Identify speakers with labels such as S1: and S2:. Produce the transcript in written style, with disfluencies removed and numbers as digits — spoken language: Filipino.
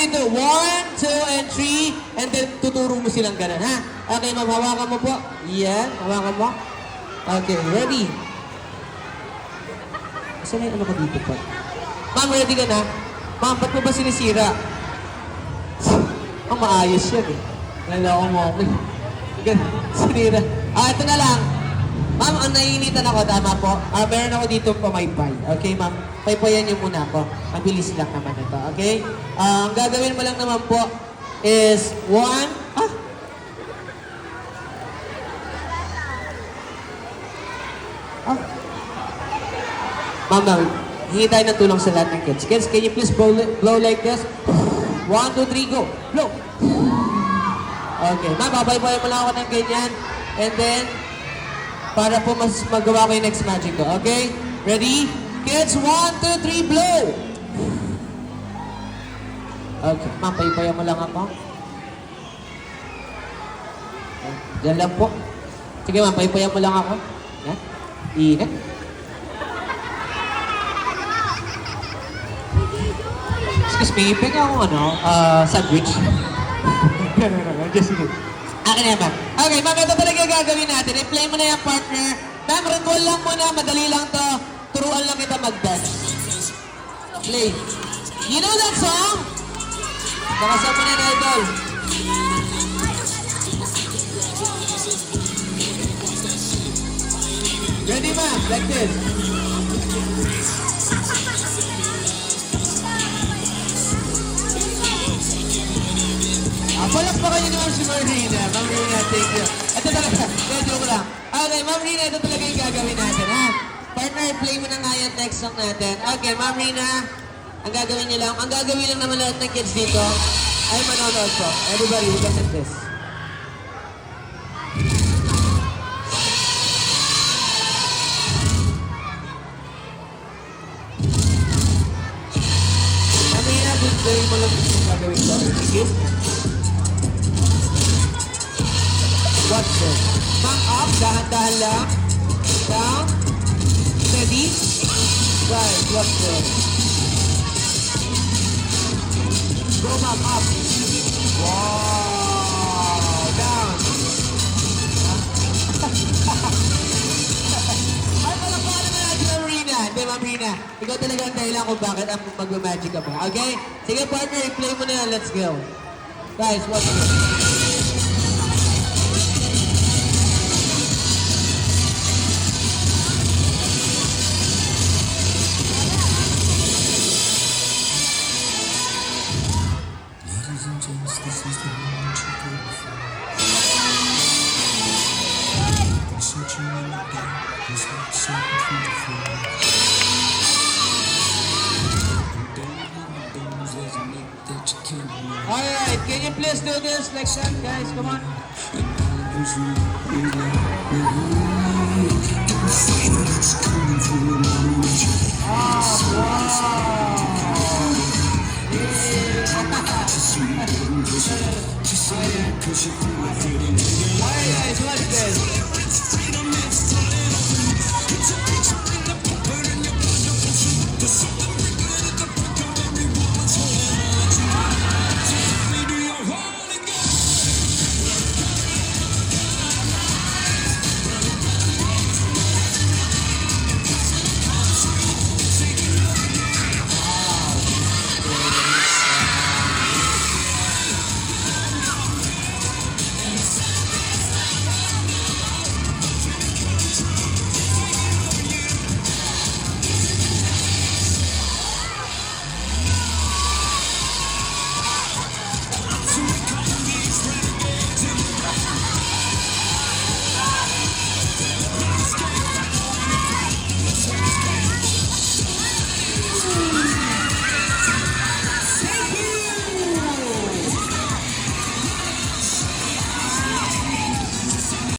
S1: dito. 1, 2, and 3. And then, tuturo mo silang ganun, ha? Okay, ma'am, hawakan mo po. Yan, hawakan mo. Okay, ready? Saan yung ano ko dito po? Ma'am, ready ka na? Ma'am, ba't mo ba sinisira? Maayos yan eh. Naloko mo ako. Sinira. Ito na lang. Ma'am, ang naiinitan ako, tama po. Meron ako dito pamaypay. Okay, ma'am? Paypayan niyo muna ako. Mabilis lang naman ito, okay? Ang gagawin mo lang naman po is 1... Ma'am, hingi tayo ng tulong sa lahat ng kids. Kids, can you please blow like this? 1, 2, 3, go! Blow! Okay, ma'am, babay-bayan mo lang ako ng ganyan. And then, para po mas magawa ko yung next magic ko. Okay? Ready? Kids, 1, 2, 3, blow! Okay, ma'am, paypayan mo lang ako. Diyan lang po. Sige, ma'am, paypayan mo lang ako. Yan. Ingat. Excuse me, pwede akong sandwich. Just kidding. Akin na, ma'am. Okay, ma'am, ito talaga gagawin natin. I-play mo na yung partner. Ma'am, recall lang muna. Madali lang to. Turuan lang kita mag-dance. Play. You know that song? Bakasan mo na na, idol. Ready, ma'am? Like this. Palakpakan niyo naman si Marina. Ma'am Rina, thank you. Ito talaga, medyo ko lang. Okay, Ma'am Rina, ito talaga yung gagawin natin, ha? Partner, play mo na nga yung next song natin. Okay, Ma'am Rina, ang gagawin niyo lang, ang gagawin lang naman lahat ng kids dito, ay manonood po. Everybody, look at this. Ma'am Rina, gawin mo lang yung gagawin ko. Sige. Watch this. Ma'am, up. Dahan-dahan lang. Down. Steady. Right. Watch this. Go, ma'am. Up. Wow. Down. Ay, palakpakan naman natin, Ma'am Rina. Hindi, Ma'am Rina. Ikaw talaga ang dahilan kung bakit ang mag-magic ka pa. Okay? Sige, partner. I-play mo na yan. Let's go. Guys, watch this.
S2: This is the moment you go for. Searching in the dark, there's not something for the floor. And then the bones there's a make that you can't move.
S1: Alright, can you please do this like that, guys? Come on.
S2: And all those really the fire that's coming from the moment.
S1: Alright guys, watch this.